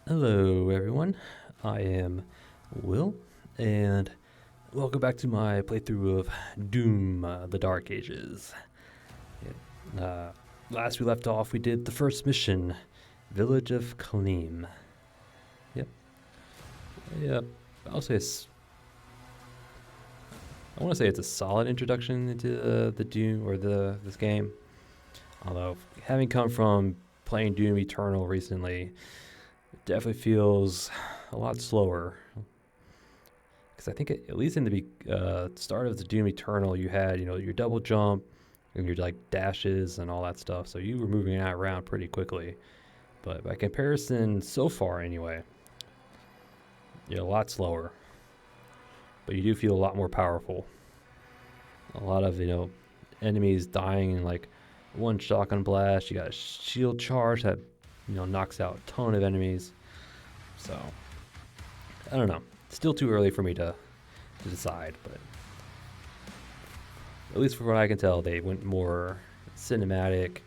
Hello, everyone. I am Will, and welcome back to my playthrough of Doom: The Dark Ages. Last we left off, we did the first mission, Village of Kalim. Yep. I'll say I want to say it's a solid introduction into the Doom or this game. Although, having come from playing Doom Eternal recently, it definitely feels a lot slower. Because I think at least in the start of the Doom Eternal, you had your double jump and your dashes and all that stuff, so you were moving around pretty quickly. But by comparison, so far anyway, you're a lot slower. But you do feel a lot more powerful. A lot of enemies dying in one shotgun blast. You got a shield charge that knocks out a ton of enemies. So I don't know. Still too early for me to decide, but at least from what I can tell, they went more cinematic,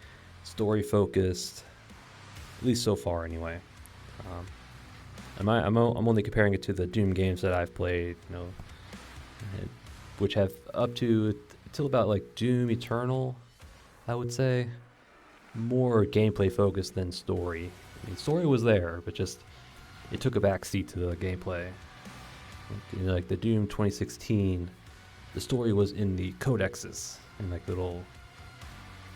story focused. At least so far, anyway. I'm only comparing it to the Doom games that I've played, which have up to till about Doom Eternal, I would say, more gameplay focused than story. I mean, story was there, but just it took a backseat to the gameplay. Like the Doom 2016, the story was in the codexes and little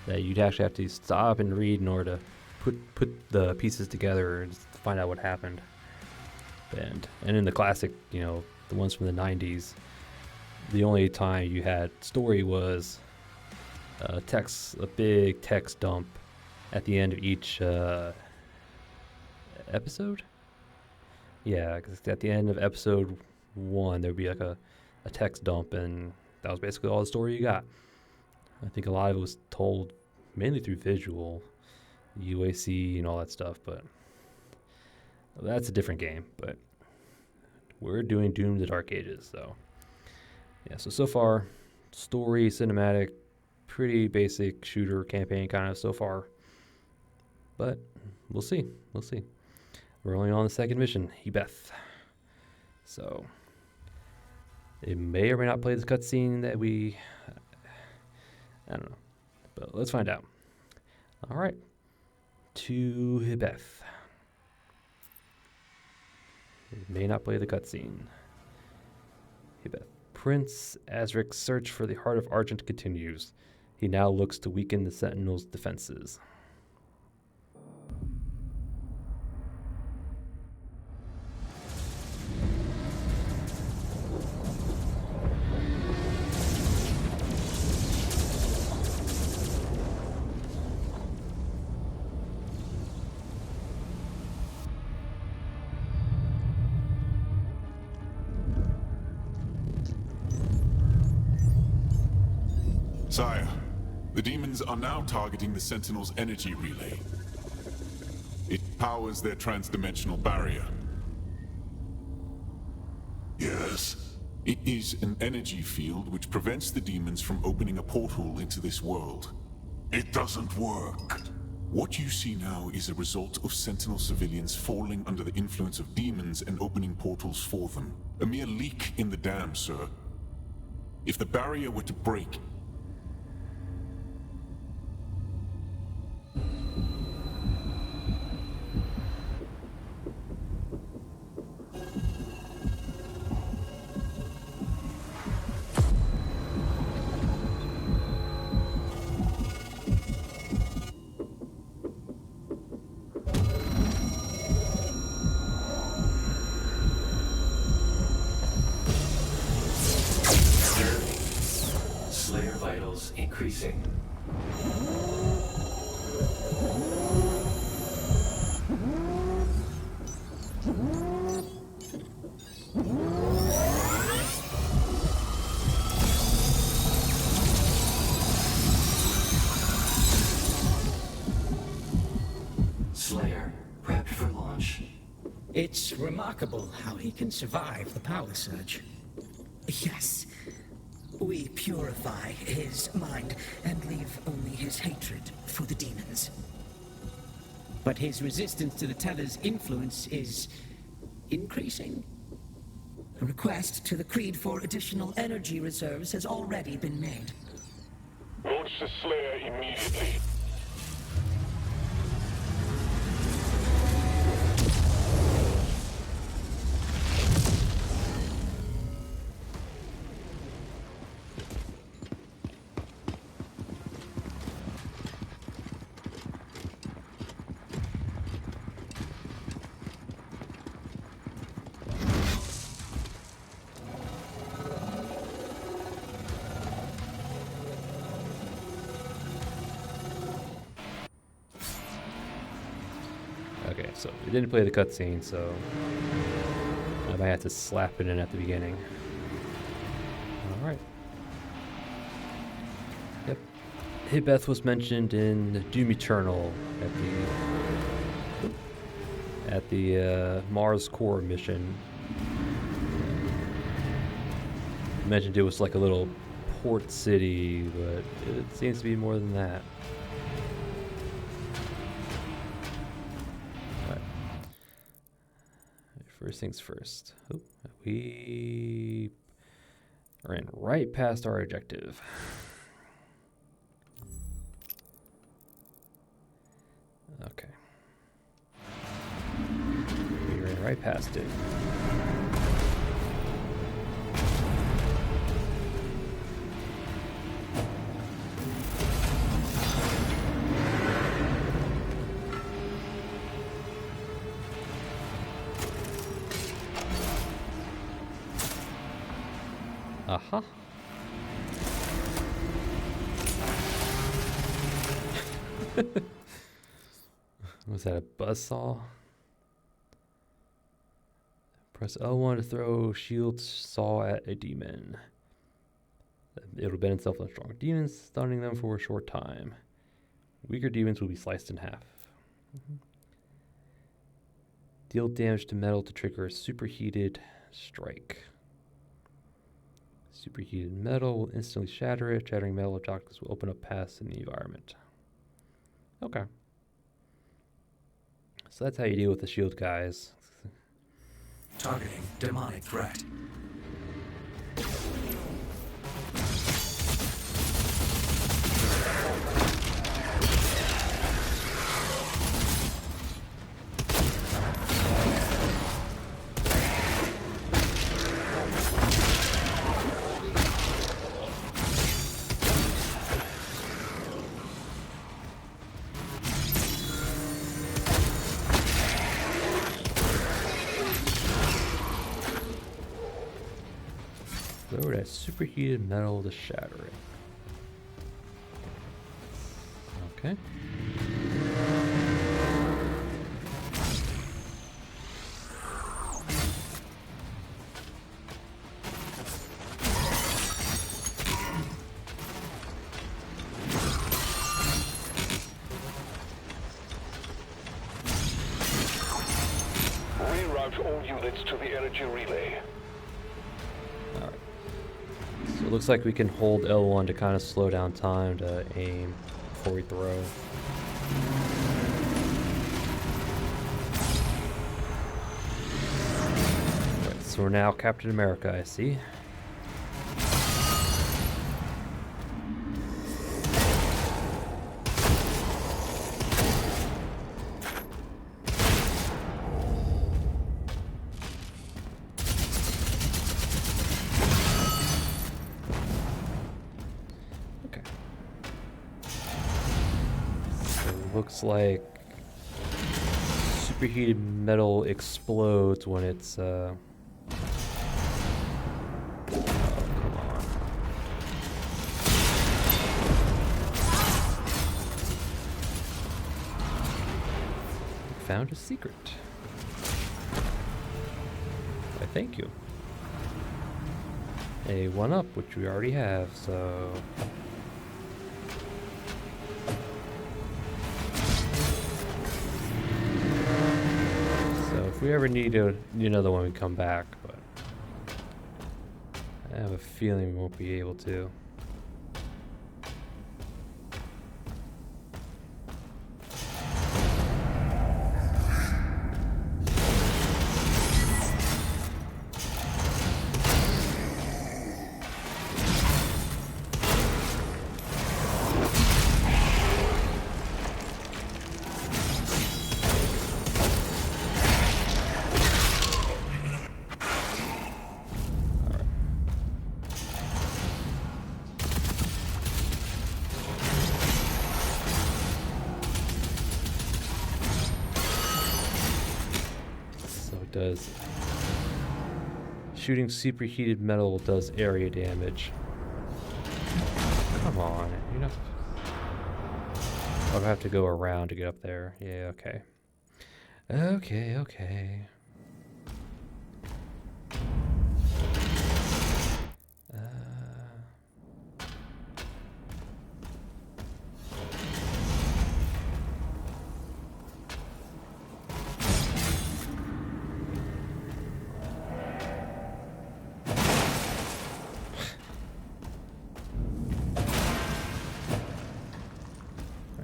that you'd actually have to stop and read in order to put the pieces together and just find out what happened. And in the classic, the ones from the 90s, the only time you had story was a big text dump at the end of each episode. Yeah, because at the end of episode 1, there'd be a text dump, and that was basically all the story you got. I think a lot of it was told mainly through visual, UAC, and all that stuff, but that's a different game. But we're doing Doom: The Dark Ages, so yeah. So far, story, cinematic, pretty basic shooter campaign kind of so far. But we'll see. We're only on the second mission, Hebeth. So it may or may not play the cutscene that I don't know. But let's find out. All right. To Hebeth. It may not play the cutscene. Hebeth. Prince Azric's search for the heart of Argent continues. He now looks to weaken the Sentinel's defenses. Sire, the demons are now targeting the Sentinel's energy relay. It powers their transdimensional barrier. Yes? It is an energy field which prevents the demons from opening a portal into this world. It doesn't work. What you see now is a result of Sentinel civilians falling under the influence of demons and opening portals for them. A mere leak in the dam, sir. If the barrier were to break, Slayer vitals increasing. Slayer prepped for launch. It's remarkable how he can survive the power surge. Yes. We purify his mind and leave only his hatred for the demons. But his resistance to the Teller's influence is increasing. A request to the Creed for additional energy reserves has already been made. Launch the Slayer immediately. Okay, so we didn't play the cutscene, so I might have to slap it in at the beginning. Alright. Yep. Hebeth was mentioned in Doom Eternal at the Mars core mission. Mentioned it was like a little port city, but it seems to be more than that. First things first. Oh, we ran right past our objective. Okay. We ran right past it. Aha. Was that a buzzsaw? Press L1 to throw shield saw at a demon. It'll bend itself on strong demons, stunning them for a short time. Weaker demons will be sliced in half. Deal damage to metal to trigger a superheated strike. Superheated metal will instantly shatter it. Shattering metal objects will open up paths in the environment. Okay. So that's how you deal with the shield guys. Targeting demonic threat. Throw that superheated metal to shatter it. Okay. Reroute all units to the energy relay. Alright. So it looks like we can hold L1 to kind of slow down time to aim before we throw. Right, so we're now Captain America, I see. Looks like superheated metal explodes when it's oh, come on. Found a secret. Why, thank you. A 1-up, which we already have, so if we ever need another one, we come back, but I have a feeling we won't be able to. does. Shooting superheated metal does area damage. Come on, you know. I'll have to go around to get up there. Yeah, okay. Okay.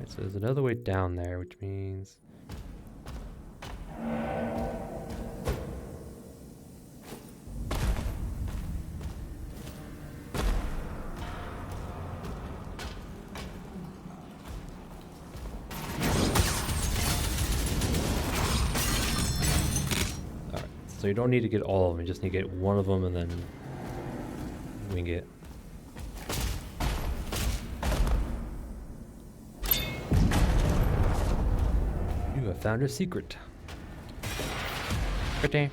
So there's another way down there, which means... Alright, so you don't need to get all of them, you just need to get one of them and then wing it. You have found a secret. Alright.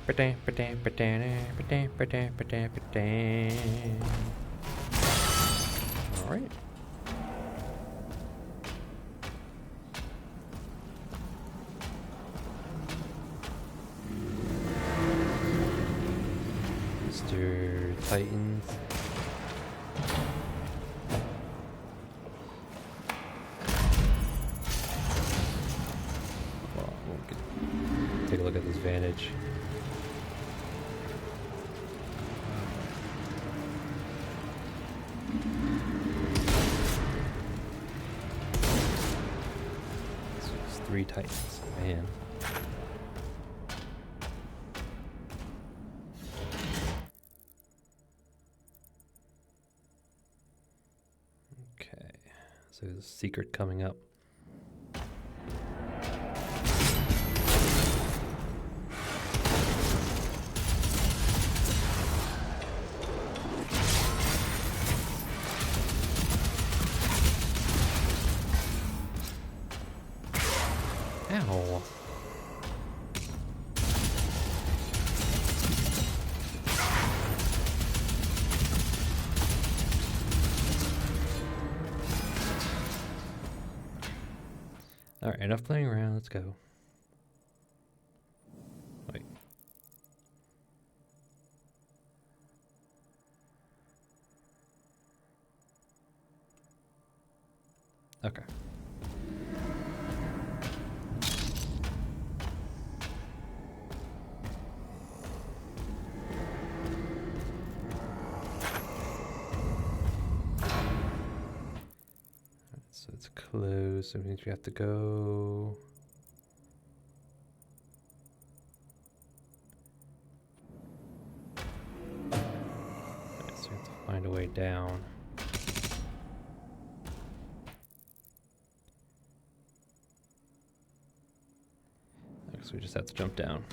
Mr. Titans. Take a look at this vantage. It's 3 Titans, man. Okay, so there's a secret coming up. Ow. Alright, enough playing around, let's go. Wait. Okay. So it's closed, so it means we have to go... Alright, so we have to find a way down. Okay, so we just have to jump down.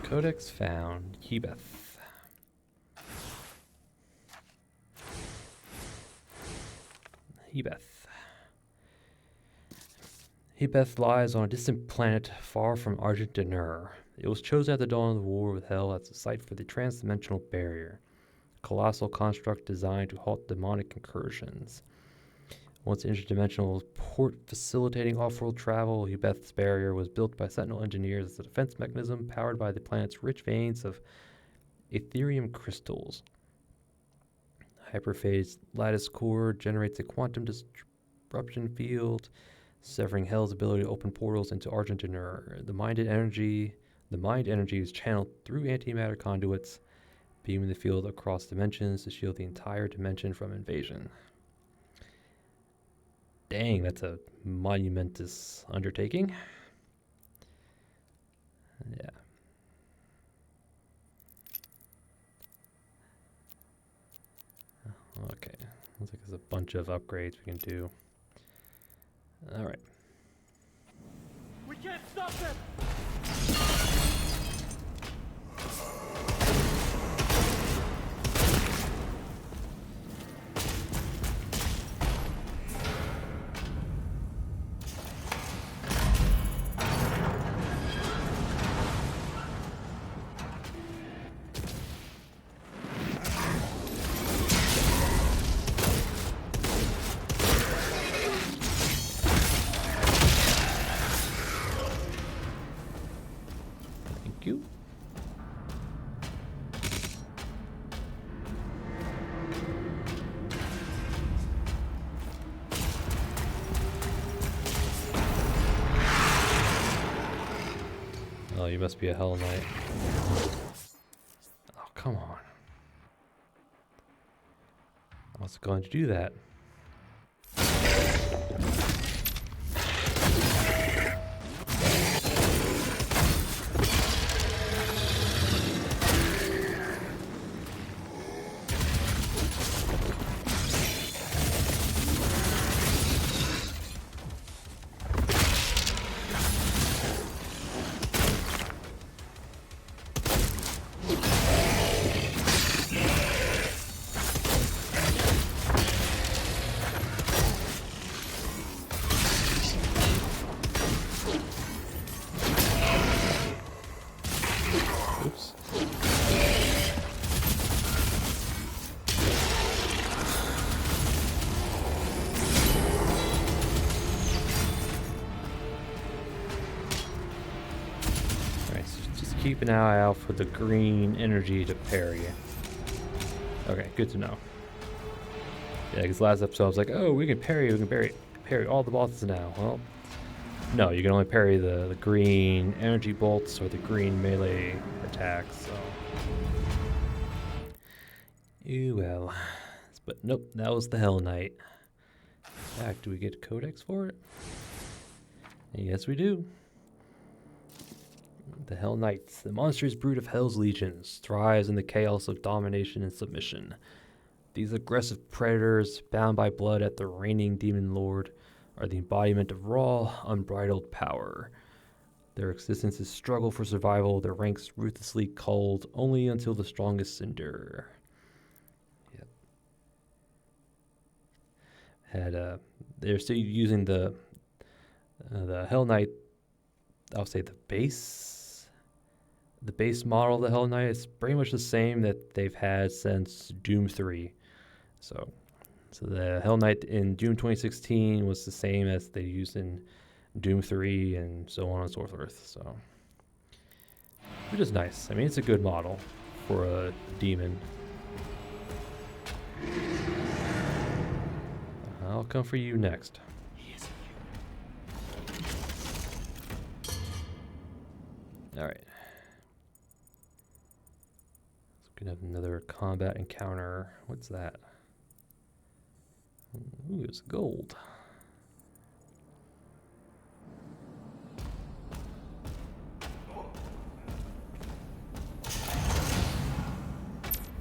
Codex found. Hebeth. Hebeth lies on a distant planet far from Argent D'Nur. It was chosen at the dawn of the war with Hell as the site for the transdimensional barrier, a colossal construct designed to halt demonic incursions. Once an interdimensional port facilitating off-world travel, Hebeth's barrier was built by Sentinel engineers as a defense mechanism powered by the planet's rich veins of Ethereum crystals. Hyperphase lattice core generates a quantum disruption field, severing Hell's ability to open portals into Argent D'Nur. The mind energy is channeled through antimatter conduits, beaming the field across dimensions to shield the entire dimension from invasion. Dang, that's a monumentous undertaking. Yeah. Okay, bunch of upgrades we can do. All right. We can't stop them! Thank you. Oh, you must be a Hell Knight. Oh, come on. I was going to do that. Oops. Alright, so just keep an eye out for the green energy to parry. Okay, good to know. Yeah, because last episode I was like, oh, we can parry all the bosses now. Well, no, you can only parry the green energy bolts or the green melee attacks, so. Ew, well. But nope, that was the Hell Knight. In fact, do we get codex for it? Yes, we do. The Hell Knights, the monstrous brood of Hell's legions, thrives in the chaos of domination and submission. These aggressive predators, bound by blood at the reigning demon lord, are the embodiment of raw, unbridled power. Their existence is struggle for survival, their ranks ruthlessly culled only until the strongest endure. Yep. They're still using the Hell Knight, I'll say the base model of the Hell Knight is pretty much the same that they've had since Doom 3. So the Hell Knight in Doom 2016 was the same as they used in Doom 3 and so on and so forth. So, which is nice. I mean, it's a good model for a demon. I'll come for you next. All right. So we can have another combat encounter. What's that? Ooh, it's gold.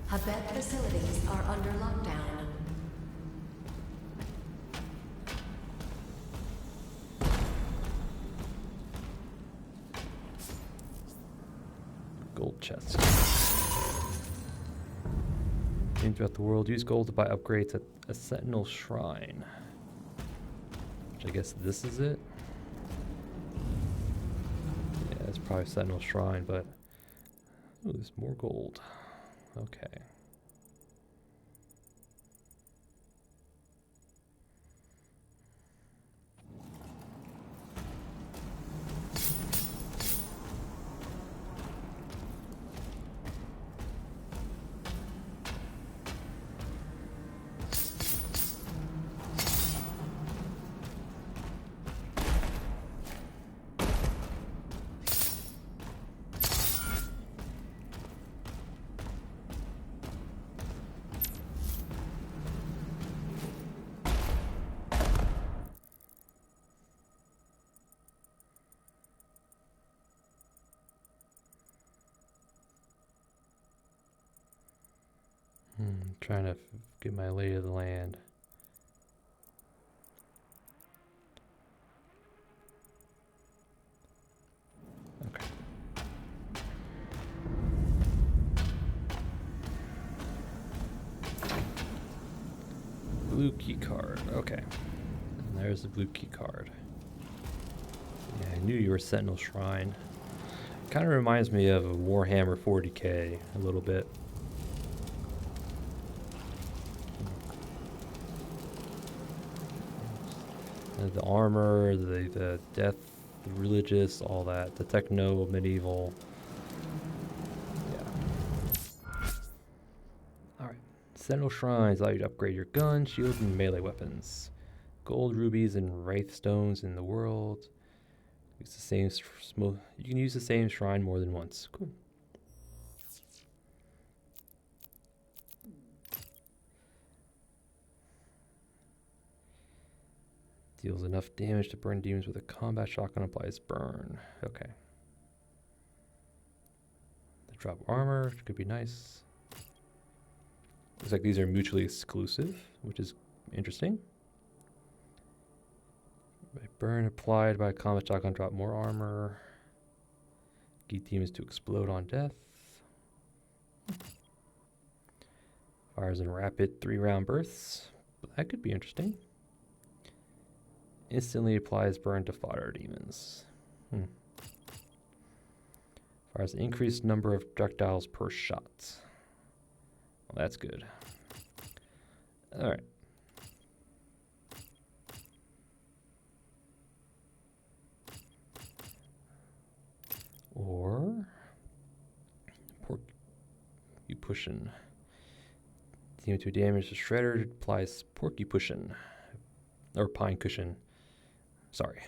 Hebeth facilities are under lockdown. Gold chest. Throughout the world, use gold to buy upgrades at a Sentinel Shrine. Which I guess this is it? Yeah, it's probably Sentinel Shrine, but... Ooh, there's more gold. Okay. Trying to get my lay of the land. Blue key card. Okay. And there's the blue key card. Yeah, I knew you were Sentinel Shrine. Kind of reminds me of a Warhammer 40k a little bit. The armor, the death, the religious, all that. The techno, medieval. Yeah. Alright. Sentinel Shrines allow you to upgrade your gun, shield, and melee weapons. Gold, rubies, and wraith stones in the world. Use the same you can use the same shrine more than once. Cool. Deals enough damage to burn demons with a combat shotgun. Applies burn. Okay. The drop armor could be nice. Looks like these are mutually exclusive, which is interesting. Burn applied by a combat shotgun. Drop more armor. Get demons to explode on death. Fires in rapid 3-round bursts. That could be interesting. Instantly applies burn to fodder demons. Fires an increased number of projectiles per shot. Well, that's good. Alright. Or porcupushin. Demon to damage the shredder applies porcupushin. Or pine cushion. Sorry.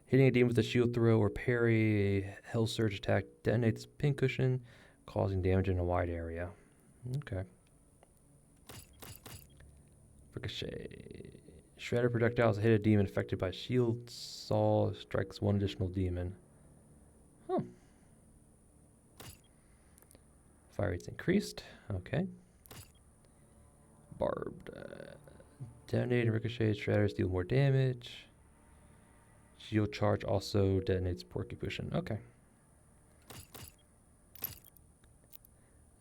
Hitting a demon with a shield throw or parry, a hell surge attack detonates pin cushion, causing damage in a wide area. Okay. Ricochet. Shredder projectiles hit a demon affected by shield. Saw strikes one additional demon. Huh. Fire rate's increased. Okay. Barbed. Detonate and ricochet shredders deal more damage. Shield charge also detonates porcupushin. Okay.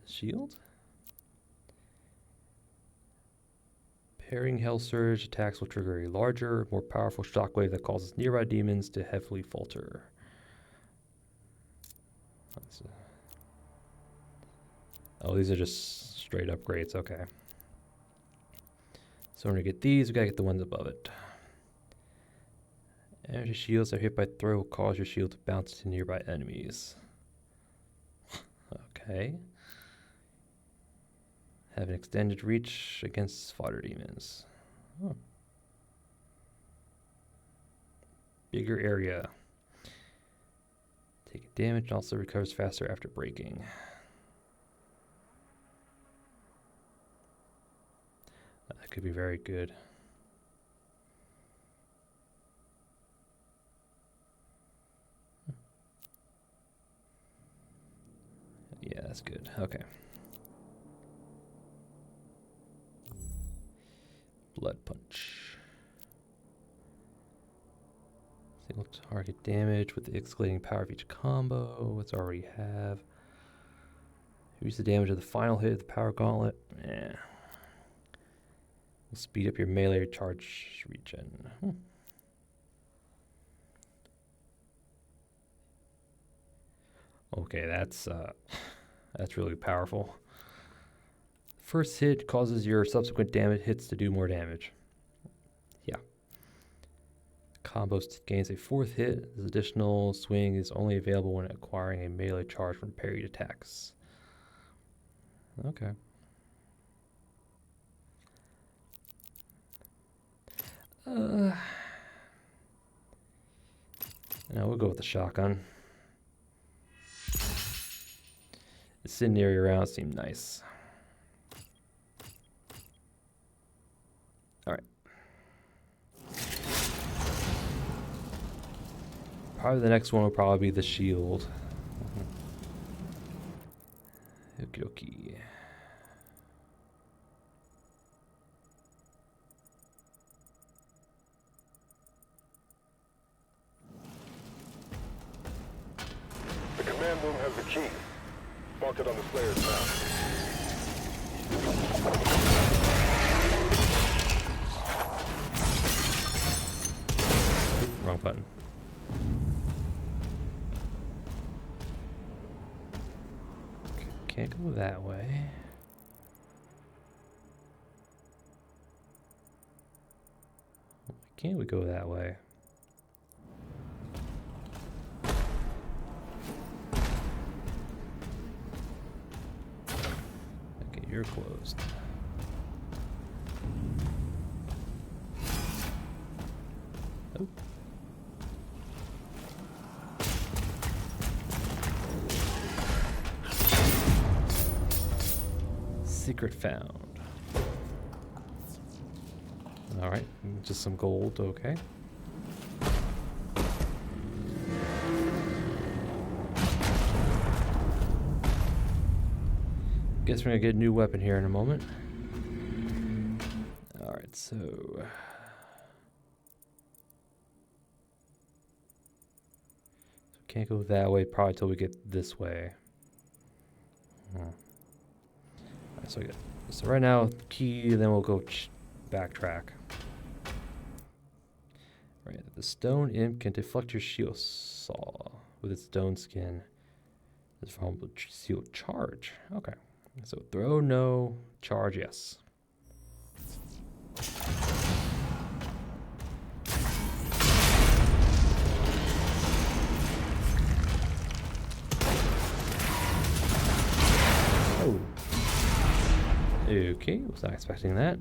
Shield. Parrying hell surge attacks will trigger a larger, more powerful shockwave that causes nearby demons to heavily falter. Oh, these are just straight upgrades. Okay. So when we get these, we gotta get the ones above it. Energy shields that are hit by throw will cause your shield to bounce to nearby enemies. Okay. Have an extended reach against fodder demons. Oh. Bigger area. Taking damage and also recovers faster after breaking. That could be very good. Yeah, that's good. Okay. Blood punch. Single target damage with the escalating power of each combo. What's already have? Use the damage of the final hit of the power gauntlet. Yeah. Will speed up your melee charge regen. Okay, that's really powerful. First hit causes your subsequent damage hits to do more damage. Yeah. Combo gains a fourth hit. This additional swing is only available when acquiring a melee charge from parried attacks. Okay. No, we'll go with the shotgun. The incendiary rounds seem nice. Alright. Probably the next one will probably be the shield. Okie dokie. The command room has the key. Mark it on the Slayer's map. button. Can't go that way. Why can't we go that way? Okay, you're closed. Oh. Secret found. Alright, just some gold, okay. Guess we're gonna get a new weapon here in a moment. Alright, so... Can't go that way probably till we get this way. So right now, key, then we'll go backtrack. Right, the stone imp can deflect your shield saw with its stone skin. This vulnerable shield charge. Okay, so throw no, charge yes. Oh. Okay, was not expecting that.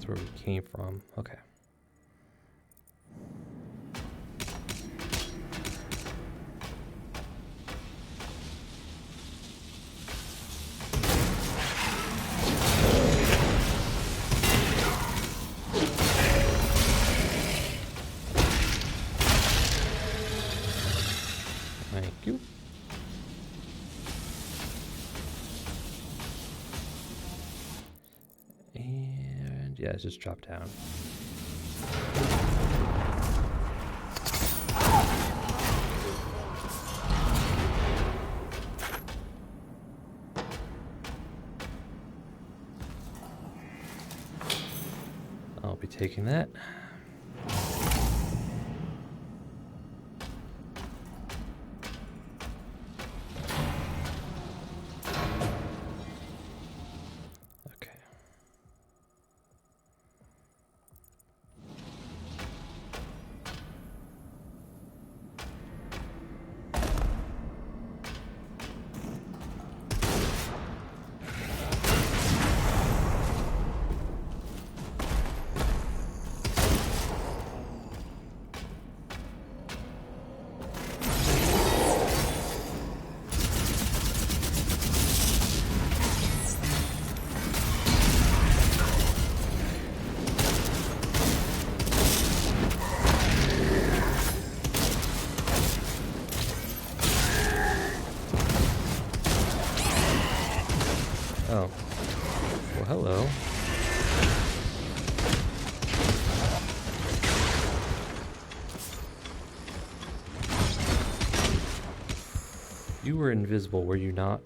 Where we came from. Okay. Thank you. Yeah, it's just drop down. I'll be taking that. Oh. Well, hello. You were invisible, were you not?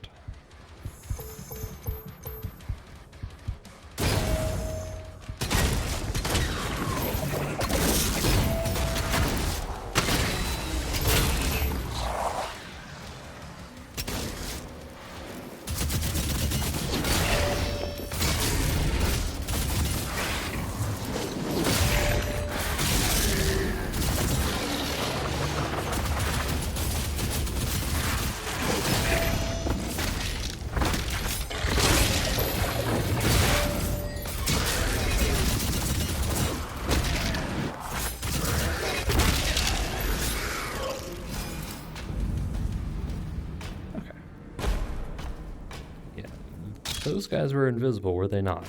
Those guys were invisible, were they not?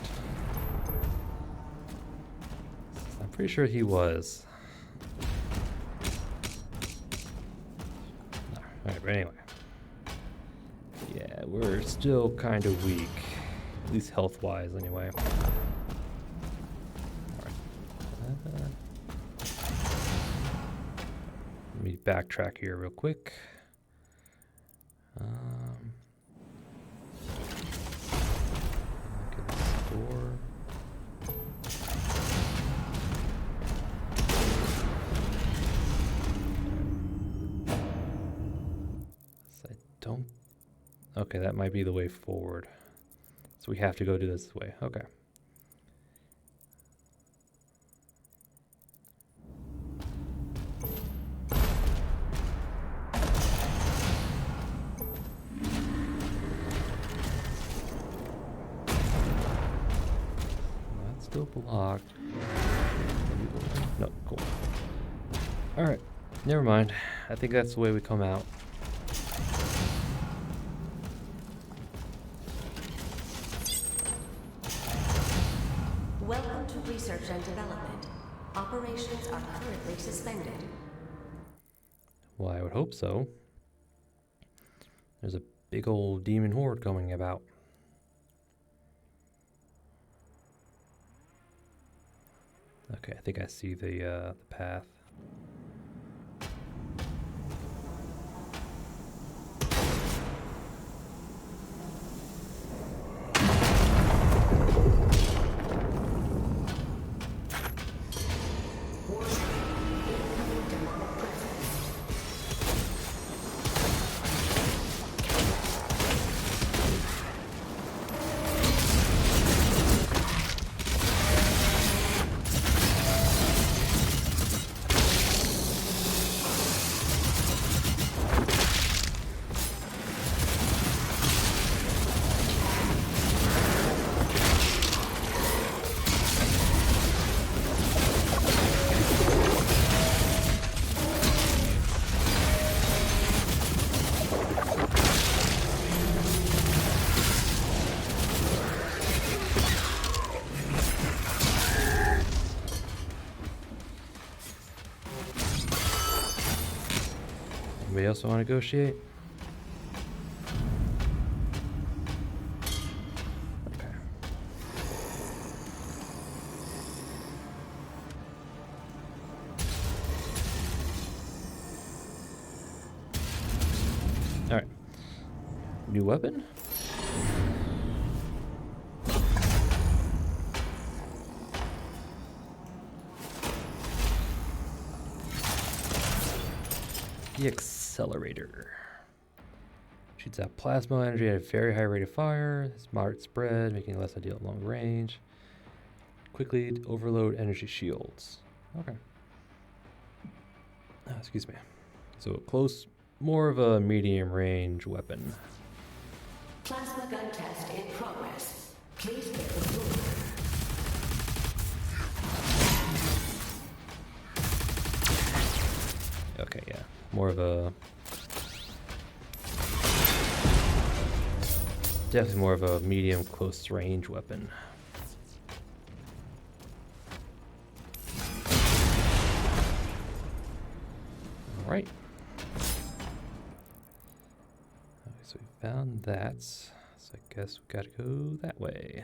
I'm pretty sure he was. Alright, but anyway. Yeah, we're still kind of weak. At least health-wise, anyway. Alright. Let me backtrack here real quick. Look at this door. So I don't... Okay, that might be the way forward. So we have to go do this way. Okay. That's still blocked. No, cool. Alright, never mind. I think that's the way we come out. Welcome to research and development. Operations are currently suspended. Well, I would hope so. There's a big old demon horde coming about. Okay, I think I see the path. Anybody else want to negotiate? Okay. Alright. New weapon? The accelerator. Shoots out plasma energy at a very high rate of fire. It's moderate spread, making it less ideal at long range. Quickly overload energy shields. Okay. Excuse me. So close, more of a medium range weapon. Plasma gun test in progress. Please get the floor. Okay, yeah. More of a... Definitely more of a medium close range weapon. Alright. Okay, so we found that. So I guess we gotta go that way.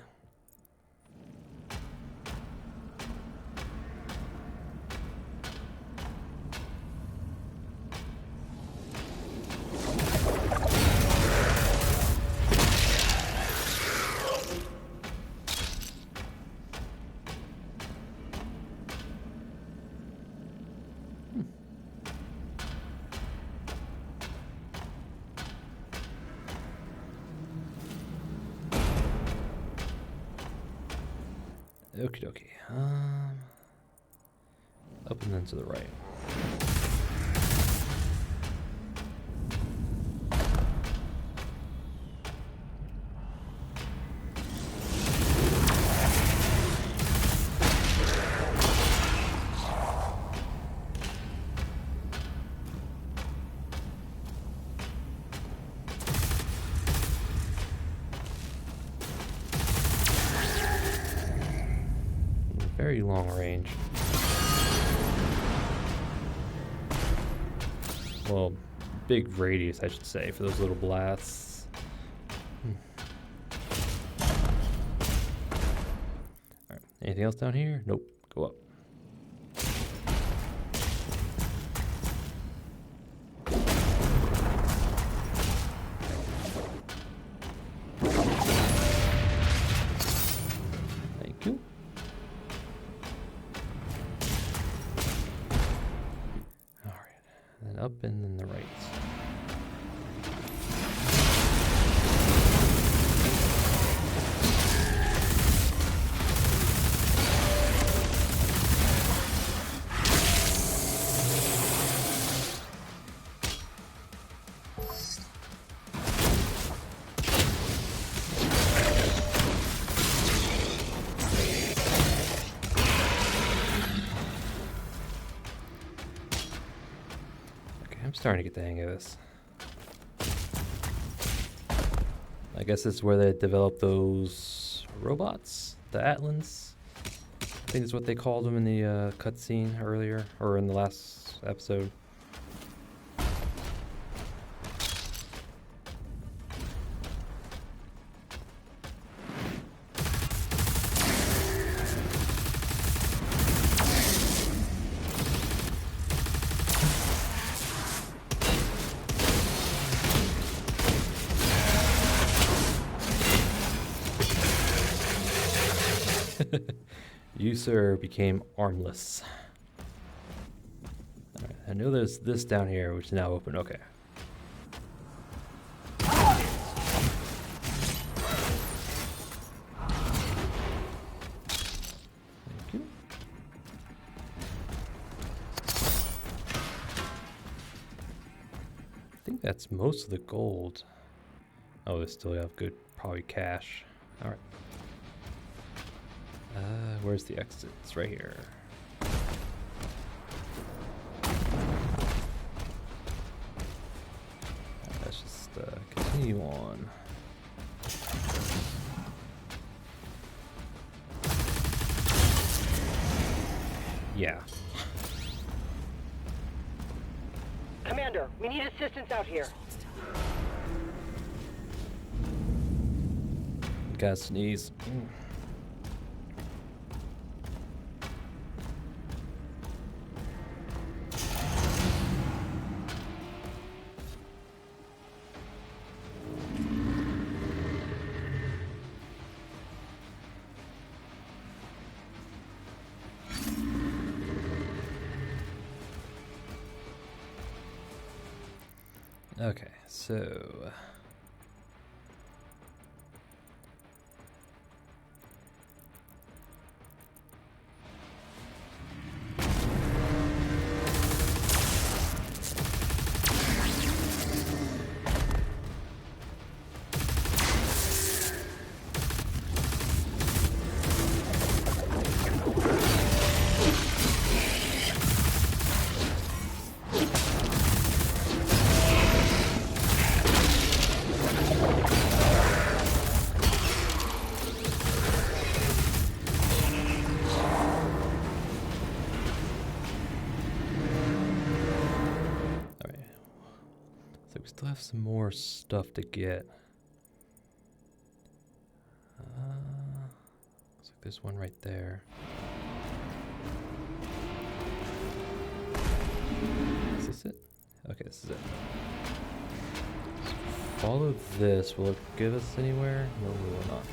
Okie dokie. Up and then to the right. very long range. Well, big radius, I should say, for those little blasts. Alright, anything else down here? Nope. Go up. Thank you. Alright, and then up and then the right. I'm starting to get the hang of this. I guess this is where they developed those robots, the Atlans. I think is what they called them in the cutscene earlier, or in the last episode. You, sir, became armless. Alright, I know there's this down here, which is now open. Okay. Thank you. I think that's most of the gold. Oh, they still have good, probably cash. Alright. Where's the exit? It's right here. Let's just continue on. Yeah. Commander, we need assistance out here. Gotta sneeze. Okay, so we still have some more stuff to get. Looks like there's one right there. Is this it? Okay, this is it. So follow this. Will it give us anywhere? No, it will not.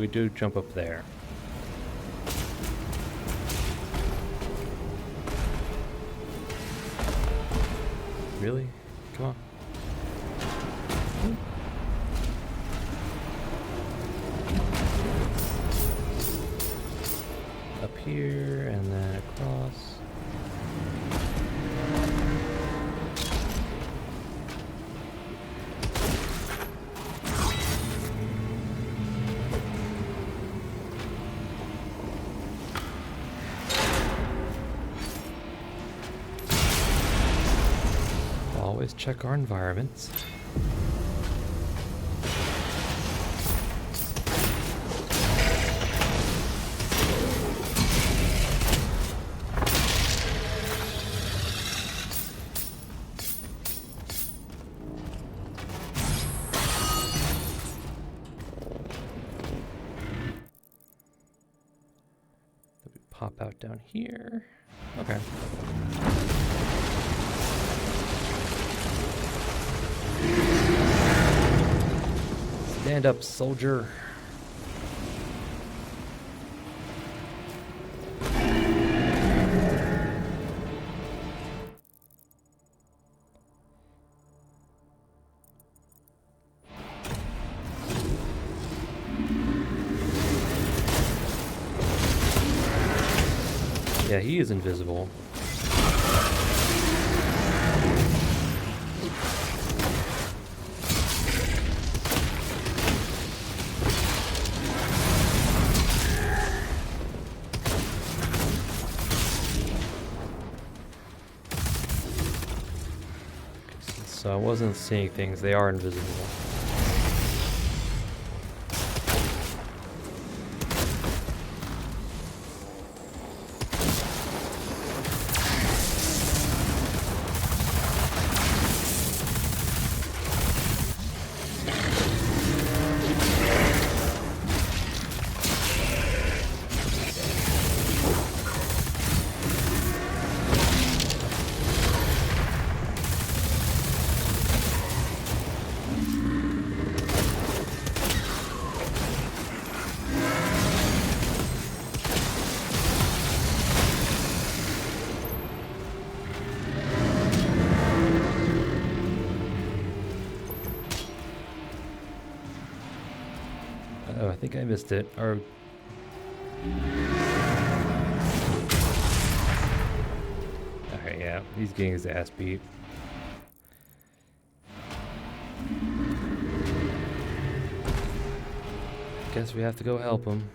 we do jump up there. Really? Come on. Up here and then across. Always check our environments. Pop out down here. Okay. Stand up, soldier. Yeah, he is invisible. So I wasn't seeing things, they are invisible. Oh, I think I missed it. Or okay, yeah, he's getting his ass beat. Guess we have to go help him.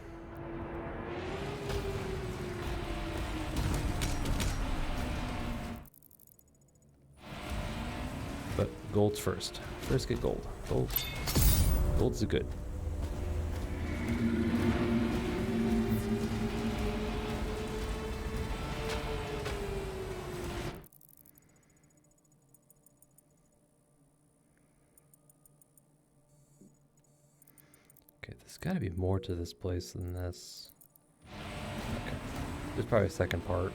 But gold's first. First get gold. Gold's the good. Okay, there's got to be more to this place than this. Okay, there's probably a second part.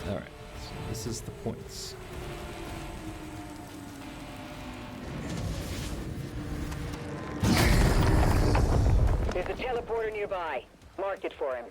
Alright, so this is the points. There's a teleporter nearby. Mark it for him.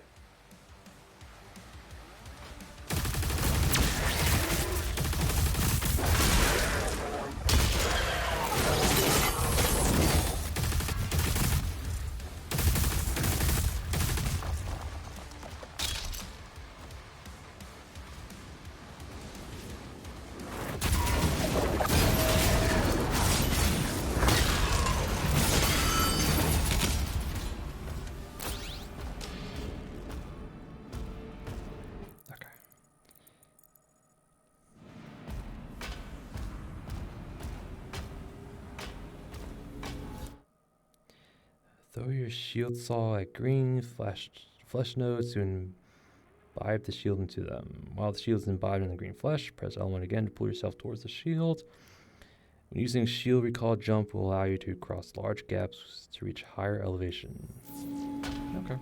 Throw your shield saw at green flesh nodes to imbibe the shield into them. While the shield is imbibed in the green flesh, press L1 again to pull yourself towards the shield. When using shield recall, jump will allow you to cross large gaps to reach higher elevation. Okay.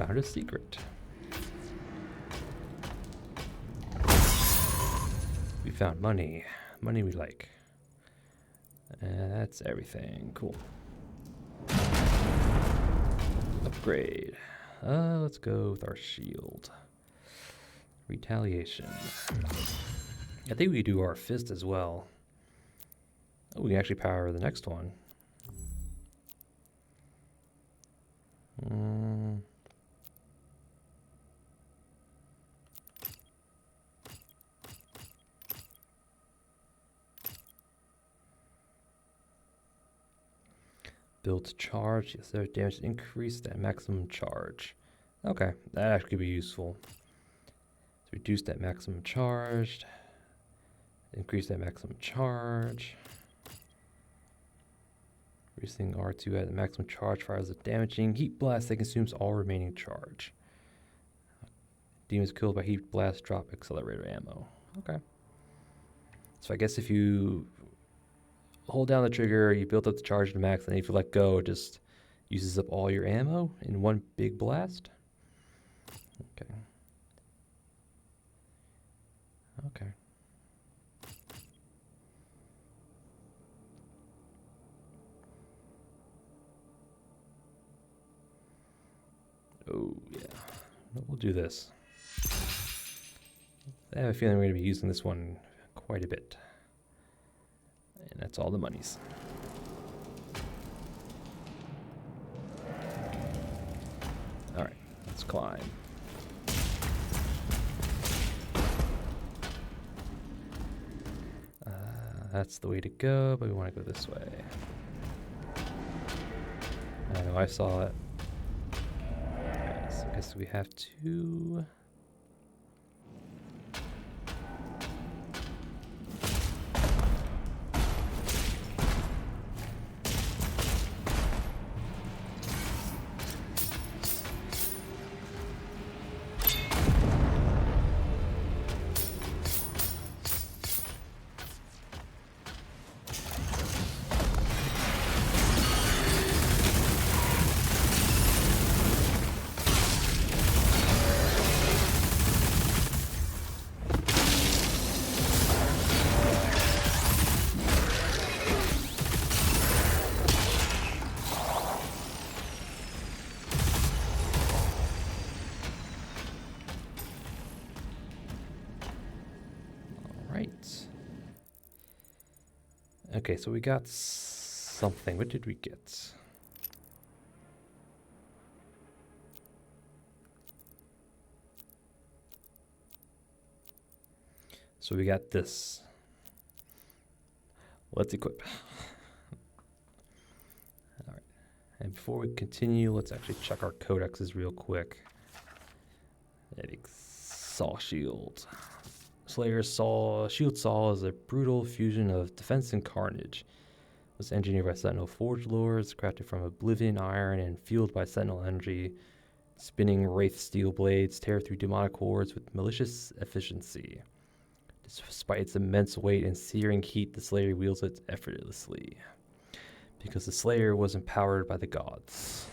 found a secret. We found money. Money we like. And that's everything. Cool. Upgrade. Let's go with our shield. Retaliation. I think we do our fist as well. Oh, we can actually power the next one. Build to charge. Yes, their damage increased at maximum charge. Okay, that actually could be useful. So reduce that maximum charge. Increase that maximum charge. Reducing R2 at the maximum charge fires a damaging heat blast that consumes all remaining charge. Demons killed by heat blast drop accelerator ammo. Okay. So I guess if you hold down the trigger, you build up the charge to max, and if you let go, it just uses up all your ammo in one big blast. Okay. Okay. Oh, yeah. We'll do this. I have a feeling we're going to be using this one quite a bit. And that's all the monies. Alright, let's climb. That's the way to go, but we want to go this way. I know, I saw it. Alright, so I guess we have to... Okay, so we got something. What did we get? So we got this. Let's equip. Alright. And before we continue, let's actually check our codexes real quick. Saw shield. Slayer's shield saw is a brutal fusion of defense and carnage. It was engineered by Sentinel Forge Lords, crafted from Oblivion iron and fueled by Sentinel energy. Spinning wraith steel blades tear through demonic hordes with malicious efficiency. Despite its immense weight and searing heat, the Slayer wields it effortlessly, because the Slayer was empowered by the gods.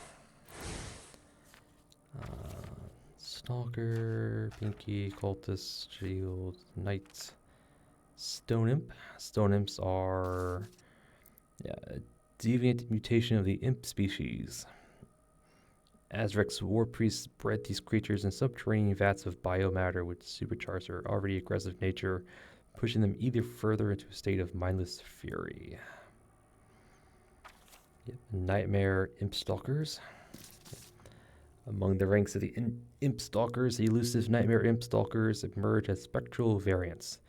Stalker, Pinky, Cultist, Shield, Knight, Stone Imp. Stone Imps are a deviant mutation of the Imp species. Azrek's war priests bred these creatures in subterranean vats of biomatter which supercharge their already aggressive nature, pushing them either further into a state of mindless fury. Nightmare Imp Stalkers. Among the ranks of the Imp Stalkers, the elusive Nightmare Imp Stalkers emerge as spectral variants.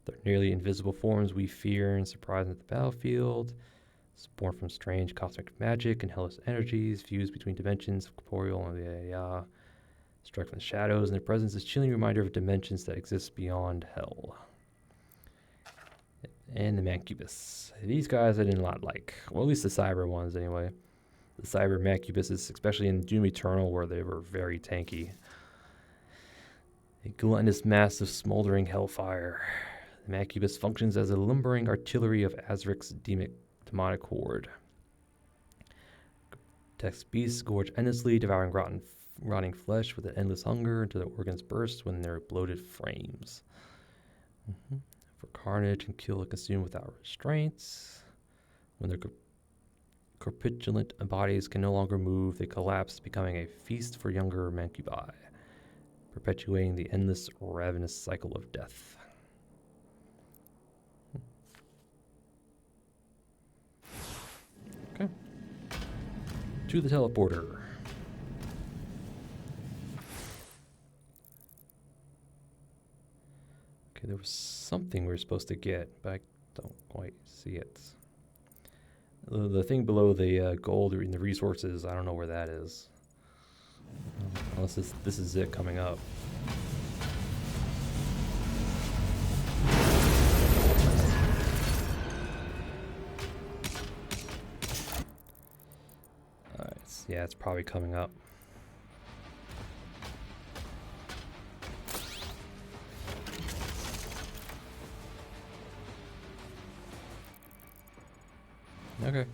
Their nearly invisible forms we fear and surprise at the battlefield. Born from strange cosmic magic and hellish energies, fused between dimensions of corporeal and struck from the shadows, and their presence is a chilling reminder of dimensions that exist beyond hell. And the Makyrs. These guys I did not like. Well, at least the cyber ones anyway. The cyber Makyrs, especially in Doom Eternal, where they were very tanky. A gluttonous mass of smoldering hellfire. The Makyrs functions as a lumbering artillery of Azrek's demonic horde. Text beasts gorge endlessly, devouring rotting flesh with an endless hunger until their organs burst when their bloated frames. For carnage and kill and consume without restraints. When their corpulent bodies can no longer move, they collapse, becoming a feast for younger Makyrs, perpetuating the endless ravenous cycle of death. Okay. To the teleporter. Okay, there was something we were supposed to get, but I don't quite see it. The thing below the gold in the resources, I don't know where that is. Unless this is it coming up. Alright, yeah, it's probably coming up. Okay.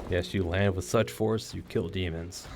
Yes, you land with such force, you kill demons.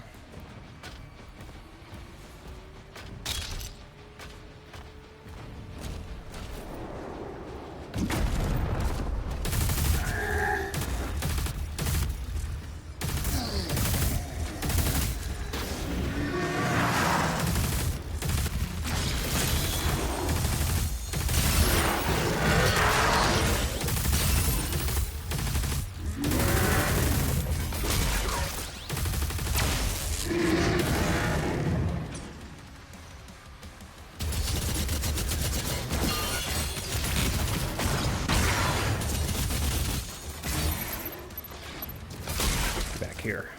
Back here.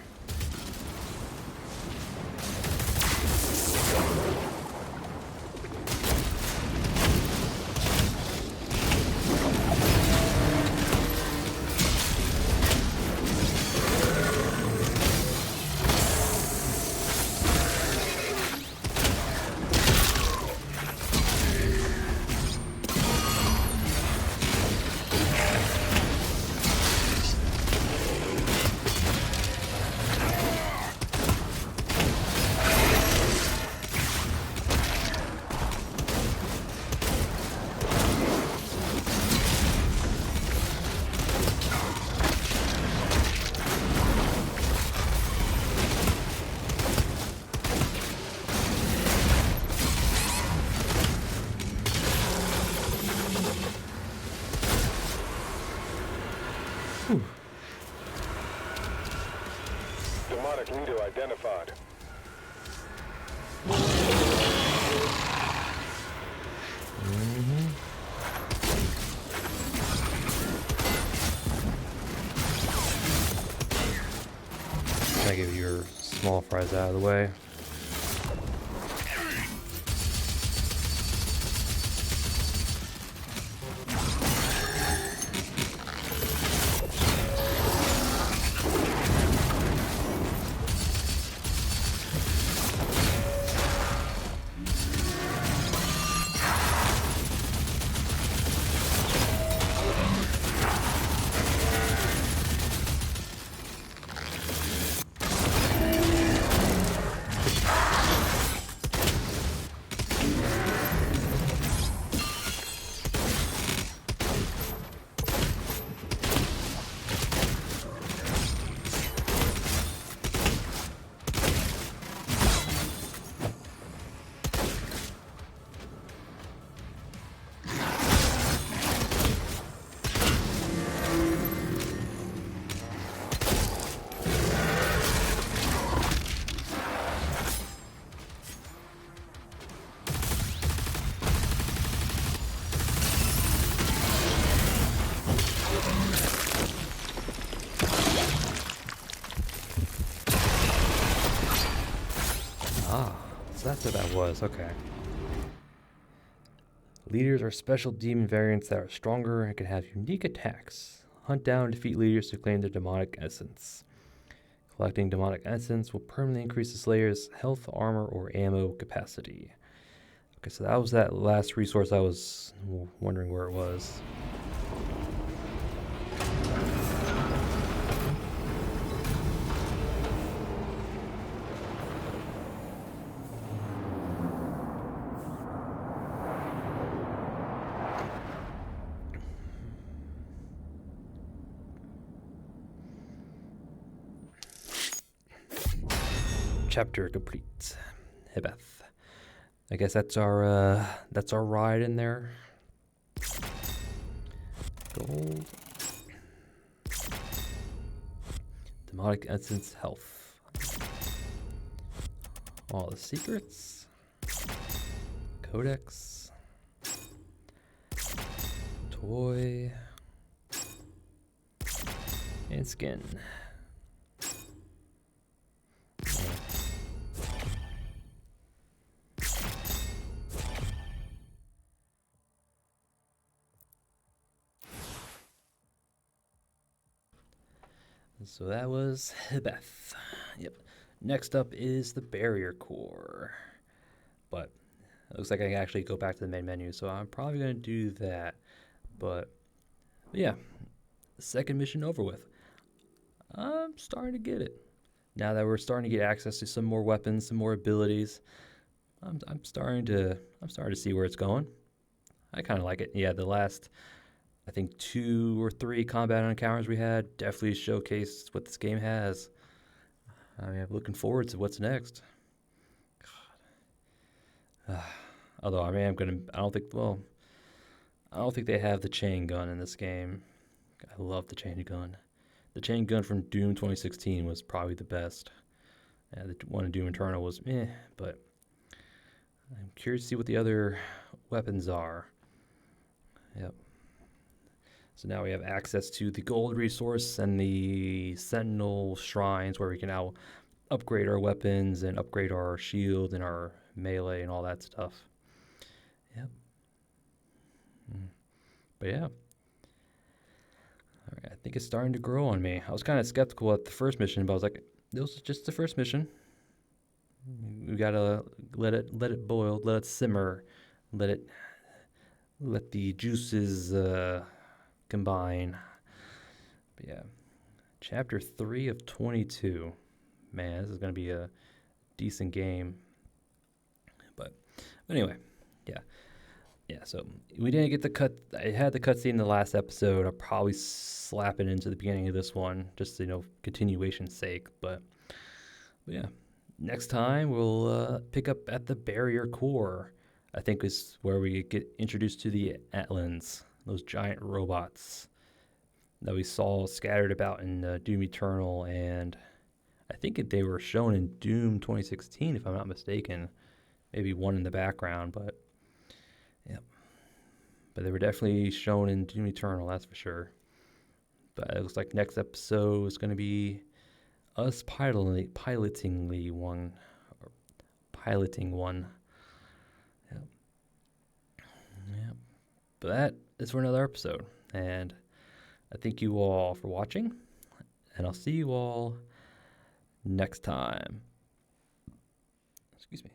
Demonic leader identified. Try to get your small fries out of the way. So that's what that was, okay. Leaders are special demon variants that are stronger and can have unique attacks. Hunt down and defeat leaders to claim their demonic essence. Collecting demonic essence will permanently increase the Slayer's health, armor, or ammo capacity. Okay, so that was that last resource I was wondering where it was. chapter complete. Hebeth. I guess that's our ride in there. Gold. Demonic essence health. All the secrets. Codex. Toy. And skin. So that was Hebeth. Yep. Next up is the barrier core. But it looks like I can actually go back to the main menu, so I'm probably going to do that. But yeah, second mission over with. I'm starting to get it. Now that we're starting to get access to some more weapons, some more abilities, I'm starting to see where it's going. I kind of like it. Yeah, the last, I think 2 or 3 combat encounters we had definitely showcased what this game has. I mean, I'm looking forward to what's next. God. Although, I mean, I don't think they have the chain gun in this game. I love the chain gun. The chain gun from Doom 2016 was probably the best. The one in Doom Eternal was but I'm curious to see what the other weapons are. Yep. So now we have access to the gold resource and the Sentinel shrines where we can now upgrade our weapons and upgrade our shield and our melee and all that stuff. Yep. But yeah. All right, I think it's starting to grow on me. I was kind of skeptical at the first mission, but I was like, this was just the first mission. We gotta let it boil, let it simmer, let the juices combine. But yeah, chapter 3 of 22. Man, this is gonna be a decent game. But anyway, yeah. So we didn't get the cut. I had the cutscene in the last episode. I'll probably slap it into the beginning of this one, just continuation's sake. But yeah, next time we'll pick up at the barrier core. I think is where we get introduced to the Atlands, those giant robots that we saw scattered about in Doom Eternal, and I think they were shown in Doom 2016, if I'm not mistaken. Maybe one in the background, but. Yep. But they were definitely shown in Doom Eternal, that's for sure. But it looks like next episode is going to be us piloting one. Yep. But that is for another episode. And I thank you all for watching. And I'll see you all next time. Excuse me.